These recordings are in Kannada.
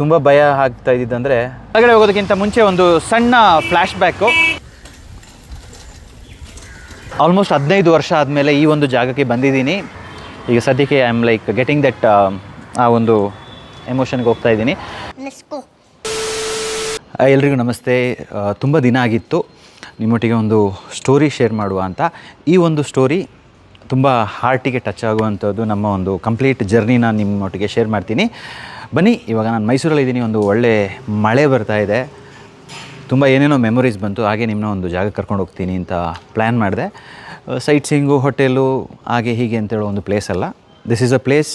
ತುಂಬ ಭಯ ಆಗ್ತಾ ಇದ್ದಿದ್ದಂದರೆ ಹೊರಗಡೆ ಹೋಗೋದಕ್ಕಿಂತ ಮುಂಚೆ ಒಂದು ಸಣ್ಣ ಫ್ಲ್ಯಾಶ್ ಬ್ಯಾಕು. ಆಲ್ಮೋಸ್ಟ್ 15 ವರ್ಷ ಆದಮೇಲೆ ಈ ಒಂದು ಜಾಗಕ್ಕೆ ಬಂದಿದ್ದೀನಿ. ಈಗ ಸದ್ಯಕ್ಕೆ I am like getting that ಆ ಒಂದು ಎಮೋಷನ್ಗೆ ಹೋಗ್ತಾ ಇದ್ದೀನಿ. ಎಲ್ರಿಗೂ ನಮಸ್ತೆ. ತುಂಬ ದಿನ ಆಗಿತ್ತು ನಿಮ್ಮೊಟ್ಟಿಗೆ ಒಂದು ಸ್ಟೋರಿ ಶೇರ್ ಮಾಡುವ ಅಂತ. ಈ ಒಂದು ಸ್ಟೋರಿ ತುಂಬ ಹಾರ್ಟಿಗೆ ಟಚ್ ಆಗುವಂಥದ್ದು. ನಮ್ಮ ಒಂದು ಕಂಪ್ಲೀಟ್ ಜರ್ನಿನ ನಿಮ್ಮೊಟ್ಟಿಗೆ ಶೇರ್ ಮಾಡ್ತೀನಿ. ಬನ್ನಿ, ಇವಾಗ ನಾನು ಮೈಸೂರಲ್ಲಿದ್ದೀನಿ. ಒಂದು ಒಳ್ಳೆ ಮಳೆ ಬರ್ತಾ ಇದೆ. ತುಂಬ ಏನೇನೋ ಮೆಮೊರೀಸ್ ಬಂತು. ಹಾಗೆ ನಿಮ್ಮನ್ನ ಒಂದು ಜಾಗಕ್ಕೆ ಕರ್ಕೊಂಡು ಹೋಗ್ತೀನಿ ಅಂತ ಪ್ಲ್ಯಾನ್ ಮಾಡಿದೆ. ಸೈಟ್ ಸೀಯಿಂಗು, ಹೋಟೆಲು, ಹಾಗೆ ಹೀಗೆ ಅಂತೇಳೋ ಒಂದು ಪ್ಲೇಸ್ ಅಲ್ಲ. ದಿಸ್ ಈಸ್ ಅ ಪ್ಲೇಸ್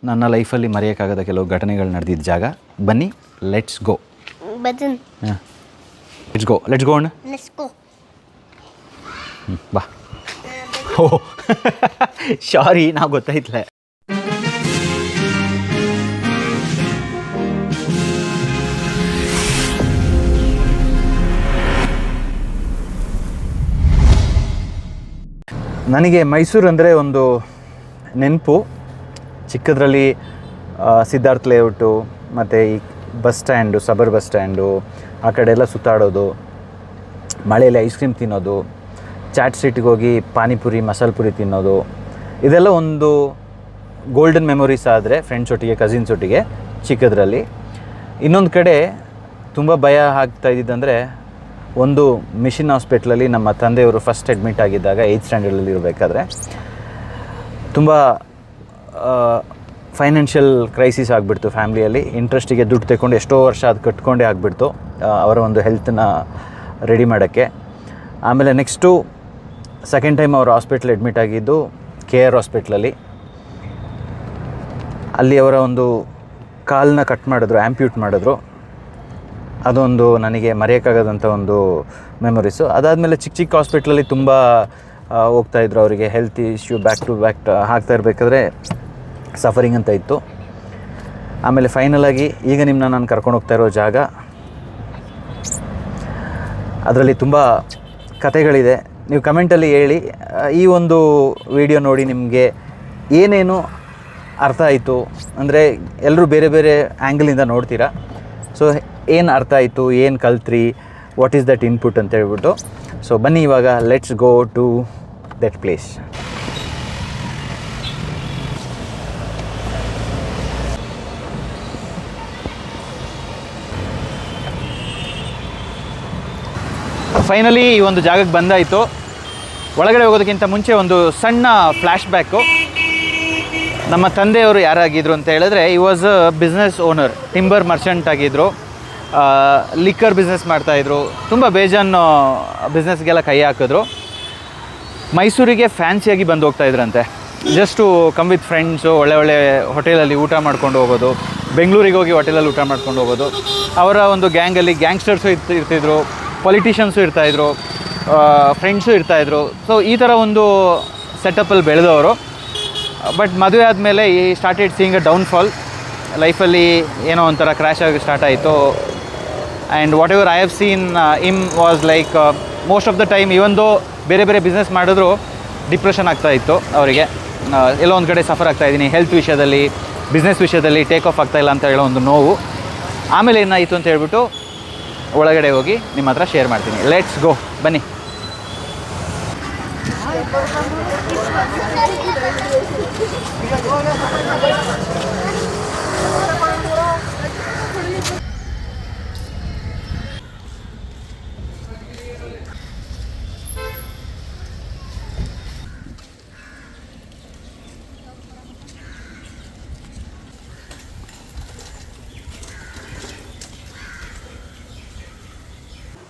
ನನ್ನ ಲೈಫಲ್ಲಿ ಮರೆಯೋಕ್ಕಾಗದ ಕೆಲವು ಘಟನೆಗಳು ನಡೆದಿದ್ದ ಜಾಗ. ಬನ್ನಿ, ಲೆಟ್ಸ್ ಗೋ. ಲೆಟ್ಸ್ ಗೋ ಅಣ್ಣ. ಬಾ. ಓ ಸಾರಿ, ನಾವು ಗೊತ್ತಾಯ್ತಲ್ಲ. ನನಗೆ ಮೈಸೂರು ಅಂದರೆ ಒಂದು ನೆನಪು. ಚಿಕ್ಕದ್ರಲ್ಲಿ ಸಿದ್ಧಾರ್ಥ ಲೇಔಟು ಮತ್ತು ಈ ಬಸ್ ಸ್ಟ್ಯಾಂಡು, ಸಬರ್ ಬಸ್ ಸ್ಟ್ಯಾಂಡು, ಆ ಕಡೆ ಎಲ್ಲ ಸುತ್ತಾಡೋದು, ಮಳೆಯಲ್ಲಿ ಐಸ್ ಕ್ರೀಮ್ ತಿನ್ನೋದು, ಚಾಟ್ ಸ್ಟ್ರೀಟಿಗೆ ಹೋಗಿ ಪಾನಿಪುರಿ, ಮಸಾಲೆ ಪುರಿ ತಿನ್ನೋದು, ಇದೆಲ್ಲ ಒಂದು ಗೋಲ್ಡನ್ ಮೆಮೊರೀಸ್. ಆದರೆ ಫ್ರೆಂಡ್ಸ್ ಒಟ್ಟಿಗೆ, ಕಸಿನ್ಸ್ ಒಟ್ಟಿಗೆ ಚಿಕ್ಕದ್ರಲ್ಲಿ. ಇನ್ನೊಂದು ಕಡೆ ತುಂಬ ಭಯ ಆಗ್ತಾ ಇದ್ದಿದ್ದಂದರೆ ಒಂದು ಮಿಷನ್ ಹಾಸ್ಪಿಟ್ಲಲ್ಲಿ ನಮ್ಮ ತಂದೆಯವರು ಫಸ್ಟ್ ಅಡ್ಮಿಟ್ ಆಗಿದ್ದಾಗ 8th ಸ್ಟ್ಯಾಂಡರ್ಡಲ್ಲಿ ಇರಬೇಕಾದ್ರೆ ತುಂಬ ಫೈನಾನ್ಷಿಯಲ್ ಕ್ರೈಸಿಸ್ ಆಗಿಬಿಡ್ತು ಫ್ಯಾಮ್ಲಿಯಲ್ಲಿ. ಇಂಟ್ರೆಸ್ಟಿಗೆ ದುಡ್ಡು ತೆಕ್ಕೊಂಡು ಎಷ್ಟೋ ವರ್ಷ ಅದು ಕಟ್ಕೊಂಡೇ ಆಗಿಬಿಡ್ತು ಅವರ ಒಂದು ಹೆಲ್ತನ್ನ ರೆಡಿ ಮಾಡೋಕ್ಕೆ. ಆಮೇಲೆ ನೆಕ್ಸ್ಟು ಸೆಕೆಂಡ್ ಟೈಮ್ ಅವರು ಹಾಸ್ಪಿಟ್ಲ್ ಅಡ್ಮಿಟ್ ಆಗಿದ್ದು KR ಹಾಸ್ಪಿಟ್ಲಲ್ಲಿ. ಅಲ್ಲಿ ಅವರ ಒಂದು ಕಾಲನ್ನ ಕಟ್ ಮಾಡಿದ್ರು, ಆ್ಯಂಪ್ಯೂಟ್ ಮಾಡಿದ್ರು. ಅದೊಂದು ನನಗೆ ಮರೆಯೋಕ್ಕಾಗದಂಥ ಒಂದು ಮೆಮೊರೀಸು. ಅದಾದಮೇಲೆ ಚಿಕ್ಕ ಚಿಕ್ಕ ಹಾಸ್ಪಿಟ್ಲಲ್ಲಿ ತುಂಬ ಹೋಗ್ತಾಯಿದ್ರು. ಅವರಿಗೆ health issue back to back ಆಗ್ತಾ ಇರಬೇಕಾದ್ರೆ ಸಫರಿಂಗ್ ಅಂತ ಇತ್ತು. ಆಮೇಲೆ ಫೈನಲಾಗಿ ಈಗ ನಿಮ್ಮನ್ನ ನಾನು ಕರ್ಕೊಂಡು ಹೋಗ್ತಾ ಇರೋ ಜಾಗ, ಅದರಲ್ಲಿ ತುಂಬ ಕಥೆಗಳಿದೆ. ನೀವು ಕಮೆಂಟಲ್ಲಿ ಹೇಳಿ, ಈ ಒಂದು ವಿಡಿಯೋ ನೋಡಿ ನಿಮಗೆ ಏನೇನು ಅರ್ಥ ಆಯಿತು. ಅಂದರೆ ಎಲ್ಲರೂ ಬೇರೆ ಬೇರೆ ಆ್ಯಂಗಲಿಂದ ನೋಡ್ತೀರಾ. ಸೊ ಏನು ಅರ್ಥ ಆಯಿತು, ಏನು ಕಲ್ತ್ರಿ, ವಾಟ್ ಈಸ್ ದಟ್ ಇನ್ಪುಟ್ ಅಂತ ಹೇಳ್ಬಿಟ್ಟು. ಸೊ ಬನ್ನಿ, ಇವಾಗ let's go to that place. Finally ಈ ಒಂದು ಜಾಗಕ್ಕೆ ಬಂದಾಯಿತು. ಒಳಗಡೆ ಹೋಗೋದಕ್ಕಿಂತ ಮುಂಚೆ ಒಂದು ಸಣ್ಣ ಫ್ಲ್ಯಾಶ್ ಬ್ಯಾಕು. ನಮ್ಮ ತಂದೆಯವರು ಯಾರಾಗಿದ್ದರು ಅಂತ ಹೇಳಿದ್ರೆ, he was a business owner, timber merchant ಆಗಿದ್ದರು. ಲಿಕ್ಕರ್ ಬಿಸ್ನೆಸ್ ಮಾಡ್ತಾಯಿದ್ರು. ತುಂಬ ಬೇಜಾನು ಬಿಸ್ನೆಸ್ಗೆಲ್ಲ ಕೈ ಹಾಕಿದ್ರು. ಮೈಸೂರಿಗೆ ಫ್ಯಾನ್ಸಿಯಾಗಿ ಬಂದು ಹೋಗ್ತಾಯಿದ್ರಂತೆ. ಜಸ್ಟು ಕಮ್ ವಿತ್ ಫ್ರೆಂಡ್ಸು, ಒಳ್ಳೆ ಹೋಟೆಲಲ್ಲಿ ಊಟ ಮಾಡ್ಕೊಂಡು ಹೋಗೋದು, ಬೆಂಗಳೂರಿಗೆ ಹೋಗಿ ಹೋಟೆಲಲ್ಲಿ ಊಟ ಮಾಡ್ಕೊಂಡು ಹೋಗೋದು. ಅವರ ಒಂದು ಗ್ಯಾಂಗಲ್ಲಿ ಗ್ಯಾಂಗ್ಸ್ಟರ್ಸು ಇರ್ತಿದ್ರು, ಪೊಲಿಟಿಷಿಯನ್ಸು ಇರ್ತಾಯಿದ್ರು, ಫ್ರೆಂಡ್ಸು ಇರ್ತಾಯಿದ್ರು. ಸೊ ಈ ಥರ ಒಂದು ಸೆಟಪ್ಪಲ್ಲಿ ಬೆಳೆದವರು. ಬಟ್ ಮದುವೆ ಆದಮೇಲೆ ಈ ಸ್ಟಾರ್ಟೆಡ್ ಸೀಯಿಂಗ್ ಅ ಡೌನ್ಫಾಲ್. ಲೈಫಲ್ಲಿ ಏನೋ ಒಂಥರ ಕ್ರ್ಯಾಶ್ ಆಗಿ ಸ್ಟಾರ್ಟ್ ಆಯಿತು. And whatever I have seen him was like most of the time, ಇವೊಂದು ಬೇರೆ ಬೇರೆ ಬಿಸ್ನೆಸ್ ಮಾಡಿದ್ರು ಡಿಪ್ರೆಷನ್ ಆಗ್ತಾಯಿತ್ತು ಅವರಿಗೆ. ಎಲ್ಲೋ ಒಂದು ಕಡೆ ಸಫರ್ ಆಗ್ತಾಯಿದ್ದೀನಿ, ಹೆಲ್ತ್ ವಿಷಯದಲ್ಲಿ, ಬಿಸ್ನೆಸ್ ವಿಷಯದಲ್ಲಿ ಟೇಕ್ ಆಫ್ ಆಗ್ತಾಯಿಲ್ಲ ಅಂತ ಹೇಳೋ ಒಂದು ನೋವು. ಆಮೇಲೆ ಏನಾಯಿತು ಅಂತ ಹೇಳ್ಬಿಟ್ಟು ಒಳಗಡೆ ಹೋಗಿ ನಿಮ್ಮ ಹತ್ರ ಶೇರ್ ಮಾಡ್ತೀನಿ. ಲೆಟ್ಸ್ ಗೋ, ಬನ್ನಿ.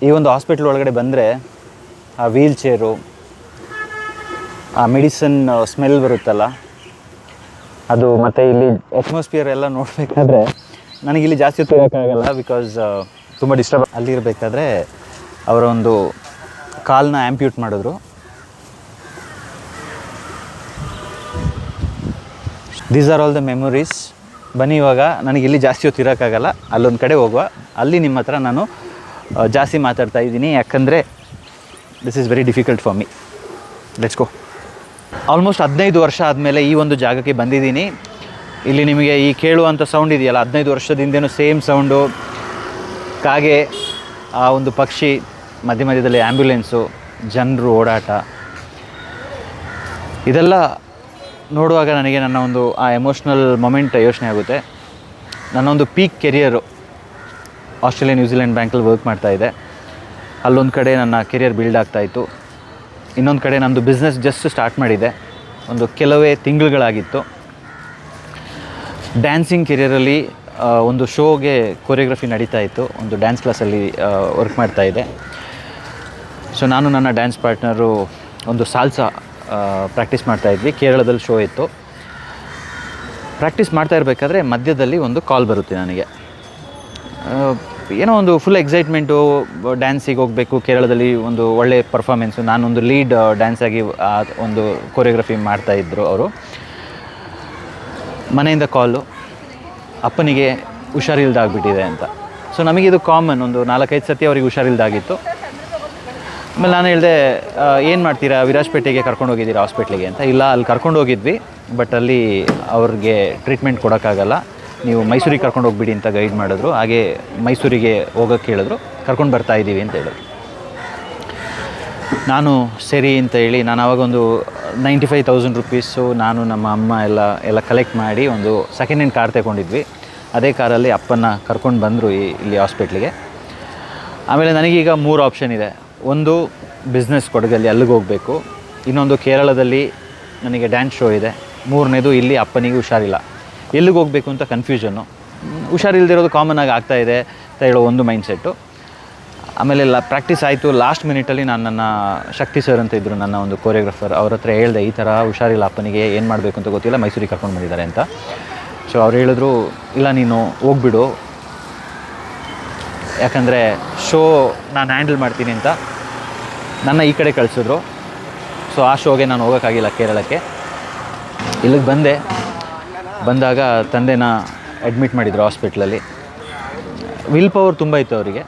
ಈ ಒಂದು ಹಾಸ್ಪಿಟ್ಲ್ ಒಳಗಡೆ ಬಂದರೆ ಆ ವೀಲ್ ಚೇರು, ಆ ಮೆಡಿಸನ್ ಸ್ಮೆಲ್ ಬರುತ್ತಲ್ಲ ಅದು, ಮತ್ತು ಇಲ್ಲಿ ಅಟ್ಮಾಸ್ಫಿಯರ್ ಎಲ್ಲ ನೋಡಬೇಕಾದ್ರೆ ನನಗಿಲ್ಲಿ ಜಾಸ್ತಿ ಹೊತ್ತು ಇರೋಕ್ಕಾಗಲ್ಲ. ಬಿಕಾಸ್ ತುಂಬ ಡಿಸ್ಟರ್ಬ್. ಅಲ್ಲಿರಬೇಕಾದ್ರೆ ಅವರ ಒಂದು ಕಾಲನ್ನ ಆ್ಯಂಪ್ಯೂಟ್ ಮಾಡಿದ್ರು. These are all the memories. ಬನ್ನಿ, ಇವಾಗ ನನಗಿಲ್ಲಿ ಜಾಸ್ತಿ ಹೊತ್ತು ಇರೋಕ್ಕಾಗಲ್ಲ, ಅಲ್ಲೊಂದು ಕಡೆ ಹೋಗುವ. ಅಲ್ಲಿ ನಿಮ್ಮ ಹತ್ರ ನಾನು ಜಾಸ್ತಿ ಮಾತಾಡ್ತಾ ಇದ್ದೀನಿ, ಯಾಕಂದರೆ this is very difficult for me. Let's go. Almost 15 ವರ್ಷ ಆದಮೇಲೆ ಈ ಒಂದು ಜಾಗಕ್ಕೆ ಬಂದಿದ್ದೀನಿ. ಇಲ್ಲಿ ನಿಮಗೆ ಈ ಕೇಳುವಂಥ ಸೌಂಡ್ ಇದೆಯಲ್ಲ, 15 ವರ್ಷದ ಹಿಂದೆನೂ ಸೇಮ್ ಸೌಂಡು, ಕಾಗೆ, ಆ ಒಂದು ಪಕ್ಷಿ, ಮಧ್ಯ ಮಧ್ಯದಲ್ಲಿ ಆ್ಯಂಬ್ಯುಲೆನ್ಸು, ಜನರು ಓಡಾಟ, ಇದೆಲ್ಲ ನೋಡುವಾಗ ನನಗೆ ನನ್ನ ಒಂದು ಆ ಎಮೋಷ್ನಲ್ ಮೊಮೆಂಟ್ ಯೋಚನೆ ಆಗುತ್ತೆ. ನನ್ನ ಒಂದು ಪೀಕ್ ಕೆರಿಯರು ಆಸ್ಟ್ರೇಲಿಯಾ ನ್ಯೂಜಿಲೆಂಡ್ ಬ್ಯಾಂಕಲ್ಲಿ ವರ್ಕ್ ಮಾಡ್ತಾಯಿದ್ದೆ. ಅಲ್ಲೊಂದು ಕಡೆ ನನ್ನ ಕೆರಿಯರ್ ಬಿಲ್ಡ್ ಆಗ್ತಾಯಿತ್ತು, ಇನ್ನೊಂದು ಕಡೆ ನಮ್ಮದು ಬಿಸ್ನೆಸ್ ಜಸ್ಟ್ ಸ್ಟಾರ್ಟ್ ಮಾಡಿದೆ. ಒಂದು ಕೆಲವೇ ತಿಂಗಳುಗಳಾಗಿತ್ತು. ಡ್ಯಾನ್ಸಿಂಗ್ ಕೆರಿಯರಲ್ಲಿ ಒಂದು ಶೋಗೆ ಕೊರಿಯೋಗ್ರಫಿ ನಡೀತಾ ಇತ್ತು. ಒಂದು ಡ್ಯಾನ್ಸ್ ಕ್ಲಾಸಲ್ಲಿ ವರ್ಕ್ ಮಾಡ್ತಾಯಿದ್ದೆ. ಸೊ ನಾನು ನನ್ನ ಡ್ಯಾನ್ಸ್ ಪಾರ್ಟ್ನರು ಒಂದು ಸಾಲ್ಸಾ ಪ್ರಾಕ್ಟೀಸ್ ಮಾಡ್ತಾಯಿದ್ವಿ. ಕೇರಳದಲ್ಲಿ ಶೋ ಇತ್ತು. ಪ್ರಾಕ್ಟೀಸ್ ಮಾಡ್ತಾ ಇರಬೇಕಾದ್ರೆ ಮಧ್ಯದಲ್ಲಿ ಒಂದು ಕಾಲ್ ಬರುತ್ತೆ ನನಗೆ. ಏನೋ ಒಂದು ಫುಲ್ ಎಕ್ಸೈಟ್ಮೆಂಟು, ಡ್ಯಾನ್ಸಿಗೆ ಹೋಗಬೇಕು, ಕೇರಳದಲ್ಲಿ ಒಂದು ಒಳ್ಳೆಯ ಪರ್ಫಾರ್ಮೆನ್ಸು. ನಾನೊಂದು ಲೀಡ್ ಡ್ಯಾನ್ಸಾಗಿ ಒಂದು ಕೊರಿಯೋಗ್ರಫಿ ಮಾಡ್ತಾಯಿದ್ರು ಅವರು. ಮನೆಯಿಂದ ಕಾಲು, ಅಪ್ಪನಿಗೆ ಹುಷಾರಿಲ್ದಾಗ್ಬಿಟ್ಟಿದೆ ಅಂತ. ಸೊ ನಮಗಿದು ಕಾಮನ್, ಒಂದು 4-5 ಸತಿ ಅವ್ರಿಗೆ ಹುಷಾರಿಲ್ದಾಗಿತ್ತು. ಆಮೇಲೆ ನಾನು ಹೇಳಿದೆ, ಏನು ಮಾಡ್ತೀರಾ, ವಿರಾಜಪೇಟೆಗೆ ಕರ್ಕೊಂಡು ಹೋಗಿದ್ದೀರಾ ಹಾಸ್ಪಿಟ್ಲಿಗೆ ಅಂತ. ಇಲ್ಲ, ಅಲ್ಲಿ ಕರ್ಕೊಂಡು ಹೋಗಿದ್ವಿ, ಬಟ್ ಅಲ್ಲಿ ಅವ್ರಿಗೆ ಟ್ರೀಟ್ಮೆಂಟ್ ಕೊಡೋಕ್ಕಾಗಲ್ಲ, ನೀವು ಮೈಸೂರಿಗೆ ಕರ್ಕೊಂಡು ಹೋಗ್ಬಿಡಿ ಅಂತ ಗೈಡ್ ಮಾಡಿದ್ರು. ಹಾಗೆ ಮೈಸೂರಿಗೆ ಹೋಗೋಕ್ಕೆ ಹೇಳಿದ್ರು, ಕರ್ಕೊಂಡು ಬರ್ತಾಯಿದ್ದೀವಿ ಅಂತ ಹೇಳಿದ್ರು. ನಾನು ಸರಿ ಅಂತ ಹೇಳಿ, ನಾನು ಆವಾಗೊಂದು 95,000 ರುಪೀಸು ನಾನು ನಮ್ಮ ಅಮ್ಮ ಎಲ್ಲ ಕಲೆಕ್ಟ್ ಮಾಡಿ ಒಂದು ಸೆಕೆಂಡ್ ಹ್ಯಾಂಡ್ ಕಾರ್ ತಗೊಂಡಿದ್ವಿ. ಅದೇ ಕಾರಲ್ಲಿ ಅಪ್ಪನ ಕರ್ಕೊಂಡು ಬಂದರು ಇಲ್ಲಿ ಹಾಸ್ಪಿಟ್ಲಿಗೆ. ಆಮೇಲೆ ನನಗೀಗ 3 ಆಪ್ಷನ್ ಇದೆ. ಒಂದು ಬಿಸ್ನೆಸ್ ಕೊಡಗಲ್ಲಿ, ಅಲ್ಲಿಗೆ ಹೋಗಬೇಕು. ಇನ್ನೊಂದು ಕೇರಳದಲ್ಲಿ ನನಗೆ ಡ್ಯಾನ್ಸ್ ಶೋ ಇದೆ. 3ನೇದು ಇಲ್ಲಿ ಅಪ್ಪನಿಗೆ ಹುಷಾರಿಲ್ಲ, ಎಲ್ಲಿಗೆ ಹೋಗಬೇಕು ಅಂತ ಕನ್ಫ್ಯೂಷನ್ನು. ಹುಷಾರಿಲ್ದಿರೋದು ಕಾಮನ್ ಆಗಿ ಆಗ್ತಾಯಿದೆ ಅಂತ ಹೇಳೋ ಒಂದು ಮೈಂಡ್ಸೆಟ್ಟು. ಆಮೇಲೆ ಪ್ರಾಕ್ಟೀಸ್ ಆಯಿತು. ಲಾಸ್ಟ್ ಮಿನಿಟಲ್ಲಿ ನಾನು ನನ್ನ ಶಕ್ತಿ ಸರ್ ಅಂತ ಇದ್ದರು, ನನ್ನ ಒಂದು ಕೊರಿಯೋಗ್ರಫರ್, ಅವ್ರ ಹತ್ರ ಹೇಳಿದೆ, ಈ ಥರ ಹುಷಾರಿಲ್ಲ ಅಪ್ಪನಿಗೆ, ಏನು ಮಾಡಬೇಕು ಅಂತ ಗೊತ್ತಿಲ್ಲ, ಮೈಸೂರಿಗೆ ಕರ್ಕೊಂಡು ಬಂದಿದ್ದಾರೆ ಅಂತ. ಸೊ ಅವ್ರು ಹೇಳಿದ್ರು, ಇಲ್ಲ ನೀನು ಹೋಗ್ಬಿಡು, ಯಾಕಂದರೆ ಶೋ ನಾನು ಹ್ಯಾಂಡಲ್ ಮಾಡ್ತೀನಿ ಅಂತ ನನ್ನ ಈ ಕಡೆ ಕಳಿಸಿದ್ರು. ಸೊ ಆ ಶೋಗೆ ನಾನು ಹೋಗೋಕ್ಕಾಗಿಲ್ಲ ಕೇರಳಕ್ಕೆ. ಇಲ್ಲಿಗೆ ಬಂದಾಗ ತಂದೆನ ಅಡ್ಮಿಟ್ ಮಾಡಿದರು ಹಾಸ್ಪಿಟ್ಲಲ್ಲಿ. ವಿಲ್ ಪವರ್ ತುಂಬ ಇತ್ತು ಅವರಿಗೆ.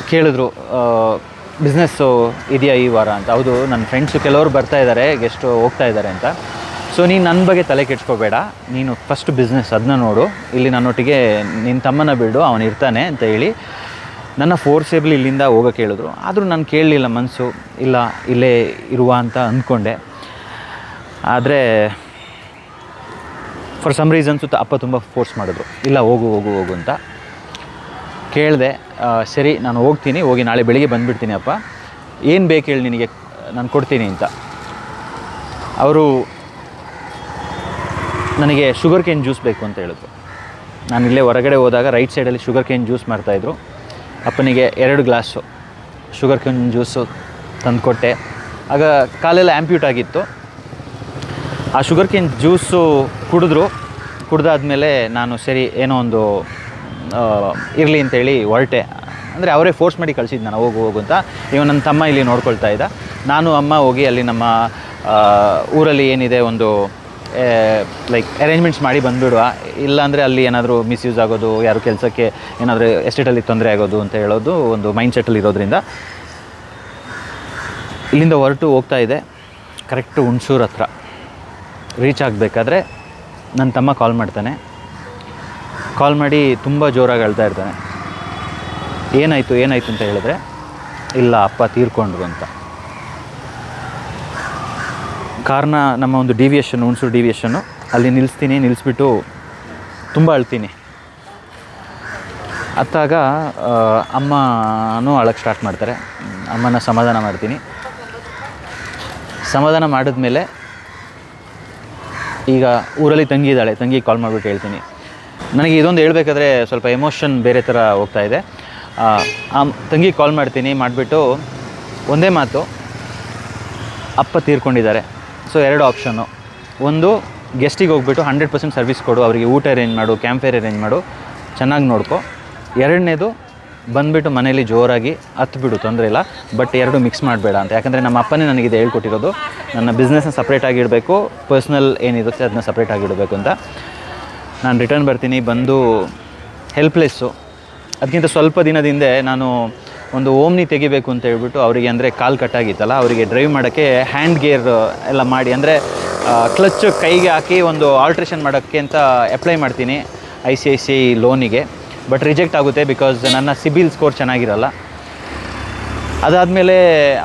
ಕೇಳಿದ್ರು, ಬಿಸ್ನೆಸ್ಸು ಇದೆಯಾ ಈ ವಾರ ಅಂತ. ಹೌದು, ನನ್ನ ಫ್ರೆಂಡ್ಸು ಕೆಲವರು ಬರ್ತಾಯಿದ್ದಾರೆ, ಗೆಸ್ಟು ಹೋಗ್ತಾ ಇದ್ದಾರೆ ಅಂತ. ಸೊ ನೀನು ನನ್ನ ಬಗ್ಗೆ ತಲೆ ಕೆಡ್ಸ್ಕೋಬೇಡ, ನೀನು ಫಸ್ಟ್ ಬಿಸ್ನೆಸ್ ಅದನ್ನ ನೋಡು, ಇಲ್ಲಿ ನನ್ನೊಟ್ಟಿಗೆ ನಿನ್ನ ತಮ್ಮನ ಬಿಡು, ಅವನು ಇರ್ತಾನೆ ಅಂತ ಹೇಳಿ ನನ್ನ ಫೋರ್ಸೇಬಲ್ ಇಲ್ಲಿಂದ ಹೋಗೋಕ್ಕೆ ಹೇಳಿದ್ರು. ಆದರೂ ನಾನು ಕೇಳಲಿಲ್ಲ, ಮನಸ್ಸು ಇಲ್ಲ ಇಲ್ಲೇ ಇರುವ ಅಂತ ಅಂದ್ಕೊಂಡೆ. ಆದರೆ ಫಾರ್ ಸಮ್ ರೀಸನ್ಸು ಅಪ್ಪ ತುಂಬ ಫೋರ್ಸ್ ಮಾಡಿದ್ರು, ಇಲ್ಲ ಹೋಗು ಅಂತ. ಕೇಳಿದೆ, ಸರಿ ನಾನು ಹೋಗ್ತೀನಿ, ಹೋಗಿ ನಾಳೆ ಬೆಳಿಗ್ಗೆ ಬಂದುಬಿಡ್ತೀನಿ ಅಪ್ಪ, ಏನು ಬೇಕು ಹೇಳಿ ನಿನಗೆ, ನಾನು ಕೊಡ್ತೀನಿ ಅಂತ. ಅವರು ನನಗೆ ಶುಗರ್ ಕೇನ್ ಜ್ಯೂಸ್ ಬೇಕು ಅಂತ ಹೇಳಿದ್ರು. ನಾನು ಇಲ್ಲೇ ಹೊರಗಡೆ ಹೋದಾಗ ರೈಟ್ ಸೈಡಲ್ಲಿ ಶುಗರ್ ಕೇನ್ ಜ್ಯೂಸ್ ಮಾಡ್ತಾಯಿದ್ರು. ಅಪ್ಪನಿಗೆ 2 ಗ್ಲಾಸು ಶುಗರ್ ಕೇನ್ ಜ್ಯೂಸು ತಂದುಕೊಟ್ಟೆ. ಆಗ ಕಾಲೆಲ್ಲ ಆ್ಯಂಪ್ಯೂಟ್ ಆಗಿತ್ತು. ಆ ಶುಗರ್ ಕೇನ್ ಜ್ಯೂಸು ಕುಡಿದಾದ್ಮೇಲೆ ನಾನು ಸರಿ ಏನೋ ಒಂದು ಇರಲಿ ಅಂತೇಳಿ ಹೊರಟೆ. ಅಂದರೆ ಅವರೇ ಫೋರ್ಸ್ ಮಾಡಿ ಕಳಿಸಿದ್ದು ನಾನು ಹೋಗು ಅಂತ. ಇವಾಗ ನನ್ನ ತಮ್ಮ ಇಲ್ಲಿ ನೋಡ್ಕೊಳ್ತಾ ಇದ್ದ. ನಾನು ಅಮ್ಮ ಹೋಗಿ ಅಲ್ಲಿ ನಮ್ಮ ಊರಲ್ಲಿ ಏನಿದೆ ಒಂದು ಲೈಕ್ ಅರೇಂಜ್ಮೆಂಟ್ಸ್ ಮಾಡಿ ಬಂದುಬಿಡುವ, ಇಲ್ಲಾಂದರೆ ಅಲ್ಲಿ ಏನಾದರೂ ಮಿಸ್ಯೂಸ್ ಆಗೋದು, ಯಾರು ಕೆಲಸಕ್ಕೆ ಏನಾದರೂ ಎಸ್ಟೇಟಲ್ಲಿ ತೊಂದರೆ ಆಗೋದು ಅಂತ ಹೇಳೋದು ಒಂದು ಮೈಂಡ್ಸೆಟ್ಟಲ್ಲಿ ಇರೋದ್ರಿಂದ ಇಲ್ಲಿಂದ ಹೊರಟು ಹೋಗ್ತಾ ಇದೆ. ಕರೆಕ್ಟು ಹುಣಸೂರು ಹತ್ರ ರೀಚ್ ಆಗಬೇಕಾದ್ರೆ ನನ್ನ ತಮ್ಮ ಕಾಲ್ ಮಾಡ್ತಾನೆ. ಕಾಲ್ ಮಾಡಿ ತುಂಬ ಜೋರಾಗಿ ಅಳ್ತಾ ಇರ್ತಾನೆ. ಏನಾಯಿತು ಅಂತ ಹೇಳಿದ್ರೆ, ಇಲ್ಲ ಅಪ್ಪ ತೀರ್ಕೊಂಡ್ರು ಅಂತ. ಕಾರ್ನ ನಮ್ಮ ಒಂದು ಡಿವಿಯೇಷನ್, ಹುಣಸೂರು ಡಿವಿಯೇಷನ್ನು, ಅಲ್ಲಿ ನಿಲ್ಲಿಸ್ಬಿಟ್ಟು ತುಂಬ ಅಳ್ತೀನಿ. ಅತ್ತಾಗ ಅಮ್ಮನೂ ಅಳಕ್ಕೆ ಸ್ಟಾರ್ಟ್ ಮಾಡ್ತಾರೆ. ಅಮ್ಮನ ಸಮಾಧಾನ ಮಾಡ್ತೀನಿ. ಸಮಾಧಾನ ಮಾಡಿದ್ಮೇಲೆ ಈಗ ಊರಲ್ಲಿ ತಂಗಿ ಕಾಲ್ ಮಾಡಿಬಿಟ್ಟು ಹೇಳ್ತೀನಿ. ನನಗೆ ಇದೊಂದು ಹೇಳ್ಬೇಕಾದ್ರೆ ಸ್ವಲ್ಪ ಎಮೋಷನ್ ಬೇರೆ ಥರ ಹೋಗ್ತಾ ಇದೆ. ತಂಗಿ ಕಾಲ್ ಮಾಡಿಬಿಟ್ಟು ಒಂದೇ ಮಾತು, ಅಪ್ಪ ತೀರ್ಕೊಂಡಿದ್ದಾರೆ. So 2 option. ಒಂದು, ಗೆಸ್ಟಿಗೆ ಹೋಗ್ಬಿಟ್ಟು 100% ಸರ್ವಿಸ್ ಕೊಡು, ಅವರಿಗೆ ಊಟ ಅರೇಂಜ್ ಮಾಡು, ಕ್ಯಾಂಪ್ ಫೈರ್ ಅರೇಂಜ್ ಮಾಡು, ಚೆನ್ನಾಗಿ ನೋಡ್ಕೊ. 2ನೇದು, ಬಂದುಬಿಟ್ಟು ಮನೇಲಿ ಜೋರಾಗಿ ಹತ್ಬಿಡು, ತೊಂದರೆ ಇಲ್ಲ, ಬಟ್ 2 ಮಿಕ್ಸ್ ಮಾಡಬೇಡ ಅಂತ. ಯಾಕಂದರೆ ನಮ್ಮ ಅಪ್ಪನೇ ನನಗಿದೆ ಹೇಳ್ಕೊಟ್ಟಿರೋದು, ನನ್ನ ಬಿಸ್ನೆಸ್ನ ಸಪ್ರೇಟಾಗಿಡಬೇಕು, ಪರ್ಸ್ನಲ್ ಏನಿರುತ್ತೆ ಅದನ್ನ ಸಪ್ರೇಟಾಗಿಡಬೇಕು ಅಂತ. ನಾನು ರಿಟರ್ನ್ ಬರ್ತೀನಿ. ಬಂದು ಹೆಲ್ಪ್ಲೆಸ್ಸು. ಅದಕ್ಕಿಂತ ಸ್ವಲ್ಪ ದಿನದಿಂದ ನಾನು ಒಂದು ಓಮ್ನಿ ತೆಗಿಬೇಕು ಅಂತ ಹೇಳ್ಬಿಟ್ಟು ಅವರಿಗೆ, ಅಂದರೆ ಕಾಲು ಕಟ್ಟಾಗಿತ್ತಲ್ಲ, ಅವರಿಗೆ ಡ್ರೈವ್ ಮಾಡೋಕ್ಕೆ ಹ್ಯಾಂಡ್ ಗೇರ್ ಎಲ್ಲ ಮಾಡಿ, ಅಂದರೆ ಕ್ಲಚ್ ಕೈಗೆ ಹಾಕಿ ಒಂದು ಆಲ್ಟ್ರೇಷನ್ ಮಾಡೋಕ್ಕೆ ಅಂತ ಅಪ್ಲೈ ಮಾಡ್ತೀನಿ ICICI ಲೋನಿಗೆ. ಬಟ್ ರಿಜೆಕ್ಟ್ ಆಗುತ್ತೆ ಬಿಕಾಸ್ ನನ್ನ ಸಿಬಿಲ್ ಸ್ಕೋರ್ ಚೆನ್ನಾಗಿರಲ್ಲ. ಅದಾದಮೇಲೆ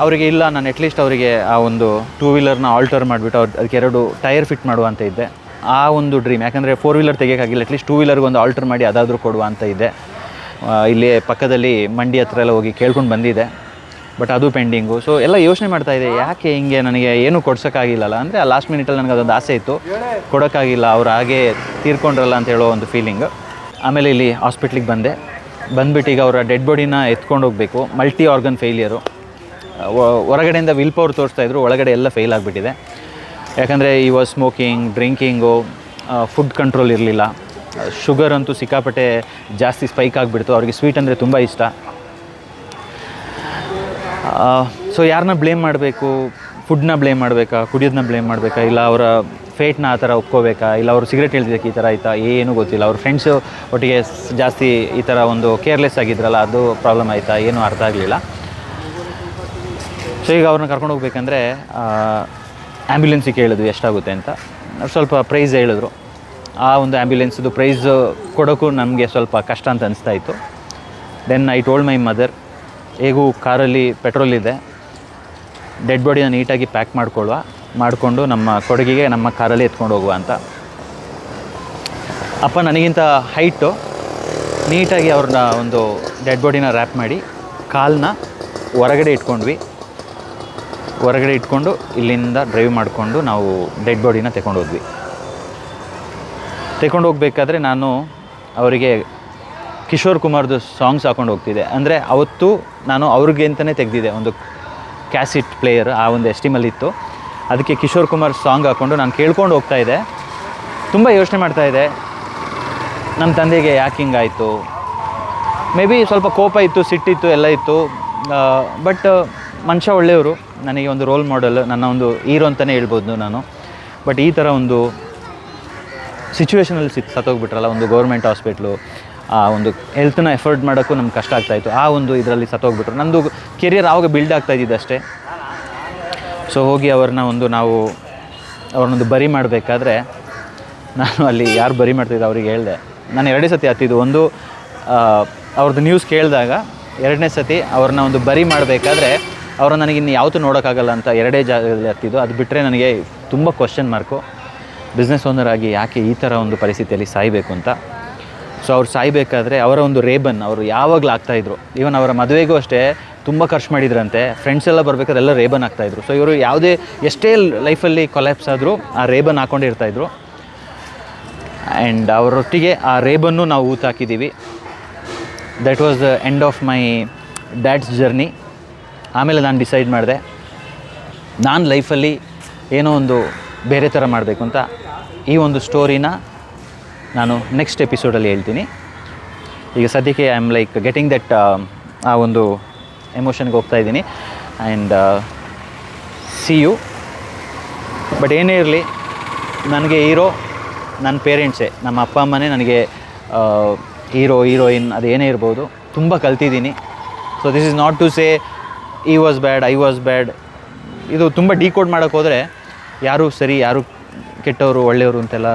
ಅವರಿಗೆ ಇಲ್ಲ, ನಾನು ಅಟ್ಲೀಸ್ಟ್ ಅವರಿಗೆ ಆ ಒಂದು 2 ವೀಲರ್ನ ಆಲ್ಟರ್ ಮಾಡಿಬಿಟ್ಟು ಅದಕ್ಕೆ 2 ಟೈರ್ ಫಿಟ್ ಮಾಡುವ ಅಂತ ಇದ್ದೆ. ಆ ಒಂದು ಡ್ರೀಮ್, ಯಾಕಂದರೆ 4 ವೀಲರ್ ತೆಗಿಯೋಕ್ಕಾಗಿಲ್ಲ, ಅಟ್ಲೀಸ್ಟ್ 2 ವೀಲರ್ಗೆ ಒಂದು ಆಲ್ಟರ್ ಮಾಡಿ ಅದಾದರೂ ಕೊಡುವ ಅಂತ ಇದ್ದೆ. ಇಲ್ಲಿ ಪಕ್ಕದಲ್ಲಿ ಮಂಡಿ ಹತ್ರ ಎಲ್ಲ ಹೋಗಿ ಕೇಳ್ಕೊಂಡು ಬಂದಿದ್ದೆ, ಬಟ್ ಅದು ಪೆಂಡಿಂಗು. ಸೊ ಎಲ್ಲ ಯೋಚನೆ ಮಾಡ್ತಾಯಿದ್ದೆ, ಯಾಕೆ ಹಿಂಗೆ ನನಗೆ ಏನೂ ಕೊಡ್ಸೋಕ್ಕಾಗಿಲ್ಲಲ್ಲ. ಅಂದರೆ ಆ ಲಾಸ್ಟ್ ಮಿನಿಟಲ್ಲಿ ನನಗೆ ಅದೊಂದು ಆಸೆ ಇತ್ತು, ಕೊಡೋಕ್ಕಾಗಿಲ್ಲ, ಅವ್ರು ಹಾಗೆ ತೀರ್ಕೊಂಡ್ರಲ್ಲ ಅಂತ ಹೇಳೋ ಒಂದು ಫೀಲಿಂಗು. ಆಮೇಲೆ ಇಲ್ಲಿ ಹಾಸ್ಪಿಟ್ಲಿಗೆ ಬಂದುಬಿಟ್ಟು ಈಗ ಅವರ ಡೆಡ್ ಬಾಡಿನ ಎತ್ಕೊಂಡು ಹೋಗಬೇಕು. Multi organ failure. ಹೊರಗಡೆಯಿಂದ ವಿಲ್ ಪವರ್ ತೋರಿಸ್ತಾಯಿದ್ರು, ಒಳಗಡೆ ಎಲ್ಲ ಫೇಲ್ ಆಗಿಬಿಟ್ಟಿದೆ. ಯಾಕಂದರೆ he was smoking, drinking, food control ಇರಲಿಲ್ಲ. ಶುಗರ್ ಅಂತೂ ಸಿಕ್ಕಾಪಟ್ಟೆ ಜಾಸ್ತಿ ಸ್ಪೈಕ್ ಆಗಿಬಿಡ್ತು. ಅವ್ರಿಗೆ ಸ್ವೀಟ್ ಅಂದರೆ ತುಂಬ ಇಷ್ಟ. ಸೊ ಯಾರನ್ನ ಬ್ಲೇಮ್ ಮಾಡಬೇಕು? ಫುಡ್ನ ಬ್ಲೇಮ್ ಮಾಡಬೇಕಾ, ಕುಡಿಯೋದನ್ನ ಬ್ಲೇಮ್ ಮಾಡಬೇಕಾ, ಇಲ್ಲ ಅವರ ಫೇಟ್ನ ಆ ಥರ ಒಪ್ಕೋಬೇಕಾ, ಇಲ್ಲ ಅವರು ಸಿಗರೇಟ್ ಹೇಳ್ತಿದ್ದಕ್ಕೆ ಈ ಥರ ಆಯಿತಾ, ಏನೂ ಗೊತ್ತಿಲ್ಲ. ಅವ್ರ ಫ್ರೆಂಡ್ಸು ಒಟ್ಟಿಗೆ ಜಾಸ್ತಿ ಈ ಥರ ಒಂದು ಕೇರ್ಲೆಸ್ ಆಗಿದ್ರಲ್ಲ, ಅದು ಪ್ರಾಬ್ಲಮ್ ಆಯಿತಾ, ಏನೂ ಅರ್ಥ ಆಗಲಿಲ್ಲ. ಸೊ ಈಗ ಅವ್ರನ್ನ ಕರ್ಕೊಂಡು ಹೋಗ್ಬೇಕಂದ್ರೆ ಆ್ಯಂಬ್ಯುಲೆನ್ಸಿಗೆ ಕೇಳಿದ್ವಿ ಎಷ್ಟಾಗುತ್ತೆ ಅಂತ. ಸ್ವಲ್ಪ ಪ್ರೈಸ್ ಹೇಳಿದ್ರು. ಆ ಒಂದು ಆ್ಯಂಬ್ಯುಲೆನ್ಸ್ದು ಪ್ರೈಸ್ ಕೊಡೋಕ್ಕೂ ನಮಗೆ ಸ್ವಲ್ಪ ಕಷ್ಟ ಅಂತ ಅನಿಸ್ತಾ ಇತ್ತು. Then I told my mother, ಹೇಗೂ ಕಾರಲ್ಲಿ ಪೆಟ್ರೋಲ್ ಇದೆ, ಡೆಡ್ ಬಾಡಿನ ನೀಟಾಗಿ ಪ್ಯಾಕ್ ಮಾಡಿಕೊಂಡು ನಮ್ಮ ಕೊಡಗಿಗೆ ನಮ್ಮ ಕಾರಲ್ಲಿ ಎತ್ಕೊಂಡು ಹೋಗುವ ಅಂತ. ಅಪ್ಪ ನನಗಿಂತ ಹೈಟು, ನೀಟಾಗಿ ಅವ್ರನ್ನ ಒಂದು ಡೆಡ್ ಬಾಡಿನ ರ್ಯಾಪ್ ಮಾಡಿ ಕಾಲನ್ನ ಹೊರಗಡೆ ಇಟ್ಕೊಂಡು ಇಲ್ಲಿಂದ ಡ್ರೈವ್ ಮಾಡಿಕೊಂಡು ನಾವು ಡೆಡ್ ಬಾಡಿನ ತಗೊಂಡು ಹೋಗಬೇಕಾದ್ರೆ ನಾನು ಅವರಿಗೆ ಕಿಶೋರ್ ಕುಮಾರ್ದು ಸಾಂಗ್ಸ್ ಹಾಕೊಂಡು ಹೋಗ್ತಿದ್ದೆ. ಅಂದರೆ ಅವತ್ತು ನಾನು ಅವ್ರಿಗೆ ಅಂತಲೇ ತೆಗೆದಿದ್ದೆ ಒಂದು ಕ್ಯಾಸೆಟ್ ಪ್ಲೇಯರ್, ಆ ಒಂದು ಎಸ್ಟಿಮಲ್ಲಿತ್ತು. ಅದಕ್ಕೆ ಕಿಶೋರ್ ಕುಮಾರ್ ಸಾಂಗ್ ಹಾಕ್ಕೊಂಡು ನಾನು ಕೇಳ್ಕೊಂಡು ಹೋಗ್ತಾಯಿದ್ದೆ. ತುಂಬ ಯೋಚನೆ ಮಾಡ್ತಾಯಿದ್ದೆ, ನಮ್ಮ ತಂದೆಗೆ ಯಾಕೆ ಹಿಂಗಾಯಿತು. ಮೇ ಬಿ ಸ್ವಲ್ಪ ಕೋಪ ಇತ್ತು, ಸಿಟ್ಟಿತ್ತು, ಎಲ್ಲ ಇತ್ತು. ಬಟ್ ಮನುಷ್ಯ ಒಳ್ಳೆಯವರು, ನನಗೆ ಒಂದು ರೋಲ್ ಮಾಡೆಲ್, ನನ್ನ ಒಂದು ಹೀರೋ ಅಂತಲೇ ಹೇಳ್ಬೋದು ನಾನು. ಬಟ್ ಈ ಥರ ಒಂದು ಸಿಚುವೇಷನಲ್ಲಿ ಸತ್ತೋಗ್ಬಿಟ್ರಲ್ಲ, ಒಂದು ಗೌರ್ಮೆಂಟ್ ಹಾಸ್ಪಿಟ್ಲು, ಆ ಒಂದು ಹೆಲ್ತನ್ನ ಎಫರ್ಟ್ ಮಾಡೋಕ್ಕೂ ನಮ್ಗೆ ಕಷ್ಟ ಆಗ್ತಾಯಿತ್ತು. ಆ ಒಂದು ಇದರಲ್ಲಿ ಸತ್ತೋಗ್ಬಿಟ್ರು. ನಂದು ಕೆರಿಯರ್ ಆವಾಗ ಬಿಲ್ಡ್ ಆಗ್ತಾಯಿದ್ದಿದ್ದು ಅಷ್ಟೇ. ಸೊ ಹೋಗಿ ಅವ್ರನ್ನೊಂದು ಬರಿ ಮಾಡಬೇಕಾದ್ರೆ ನಾನು ಅಲ್ಲಿ ಯಾರು ಬರಿ ಮಾಡ್ತಿದ್ದೆ ಅವ್ರಿಗೆ ಹೇಳಿದೆ. ನಾನು 2 ಸತಿ ಹತ್ತಿದ್ದು. ಒಂದು ಅವ್ರದ್ದು ನ್ಯೂಸ್ ಕೇಳಿದಾಗ, 2ನೇ ಸತಿ ಅವ್ರನ್ನ ಒಂದು ಬರಿ ಮಾಡಬೇಕಾದ್ರೆ ಅವ್ರನ್ನ ನನಗೆ ಇನ್ನು ಯಾವತ್ತೂ ನೋಡೋಕ್ಕಾಗಲ್ಲ ಅಂತ 2 ಜಾಗದಲ್ಲಿ ಹತ್ತಿದ್ದು. ಅದು ಬಿಟ್ಟರೆ ನನಗೆ ತುಂಬ ಕ್ವಶನ್ ಮಾರ್ಕು, ಬಿಸ್ನೆಸ್ ಓನರ್ ಆಗಿ ಯಾಕೆ ಈ ಥರ ಒಂದು ಪರಿಸ್ಥಿತಿಯಲ್ಲಿ ಸಾಯಬೇಕು ಅಂತ. ಸೊ ಅವ್ರು ಸಾಯಬೇಕಾದ್ರೆ ಅವರ ಒಂದು ರೇಬನ್ ಅವರು ಯಾವಾಗಲೂ ಆಗ್ತಾಯಿದ್ರು. ಈವನ್ ಅವರ ಮದುವೆಗೂ ಅಷ್ಟೇ ತುಂಬ ಖರ್ಚು ಮಾಡಿದ್ರಂತೆ. ಫ್ರೆಂಡ್ಸ್ ಎಲ್ಲ ಬರಬೇಕಾದ್ರೆ ಎಲ್ಲ ರೇಬನ್ ಆಗ್ತಾಯಿದ್ರು. ಸೊ ಇವರು ಎಷ್ಟೇ ಲೈಫಲ್ಲಿ ಕೊಲ್ಯಾಪ್ಸ್ ಆದರೂ ಆ ರೇಬನ್ ಹಾಕ್ಕೊಂಡೇ ಇರ್ತಾಯಿದ್ರು. ಆ್ಯಂಡ್ ಅವರೊಟ್ಟಿಗೆ ಆ ರೇಬನ್ನು ನಾವು ಊತಾಕಿದ್ದೀವಿ. That was the end of my dad's journey. ಆಮೇಲೆ ನಾನು ಡಿಸೈಡ್ ಮಾಡಿದೆ, ನಾನು ಲೈಫಲ್ಲಿ ಏನೋ ಒಂದು ಬೇರೆ ಥರ ಮಾಡಬೇಕು ಅಂತ. ಈ ಒಂದು ಸ್ಟೋರಿನ ನಾನು ನೆಕ್ಸ್ಟ್ ಎಪಿಸೋಡಲ್ಲಿ ಹೇಳ್ತೀನಿ. ಈಗ ಸದ್ಯಕ್ಕೆ I am like getting that ಆ ಒಂದು ಎಮೋಷನ್ಗೆ ಹೋಗ್ತಾಯಿದ್ದೀನಿ. And see you. ಬಟ್ ಏನೇ ಇರಲಿ, ನನಗೆ ಹೀರೋ ನನ್ನ ಪೇರೆಂಟ್ಸೇ, ನಮ್ಮ ಅಪ್ಪ ಅಮ್ಮನೇ ನನಗೆ ಹೀರೋ ಹೀರೋಯಿನ್ ಅದೇನೇ ಇರ್ಬೋದು. ತುಂಬ ಕಲ್ತಿದ್ದೀನಿ. So this is not to say I was bad, I was bad. ಇದು ತುಂಬ ಡಿಕೋಡ್ ಮಾಡೋಕ್ಕೆ ಹೋದರೆ ಯಾರು ಸರಿ, ಯಾರು ಕೆಟ್ಟವರು, ಒಳ್ಳೆಯವರು ಅಂತೆಲ್ಲ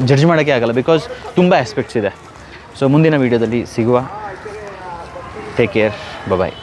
ಜಡ್ಜ್ ಮಾಡೋಕ್ಕೆ ಆಗಲ್ಲ. ಬಿಕಾಸ್ ತುಂಬ ಆಸ್ಪೆಕ್ಟ್ಸ್ ಇದೆ. ಸೊ ಮುಂದಿನ ವೀಡಿಯೋದಲ್ಲಿ ಸಿಗುವ. ಟೇಕ್ ಕೇರ್, ಬಾಯ್.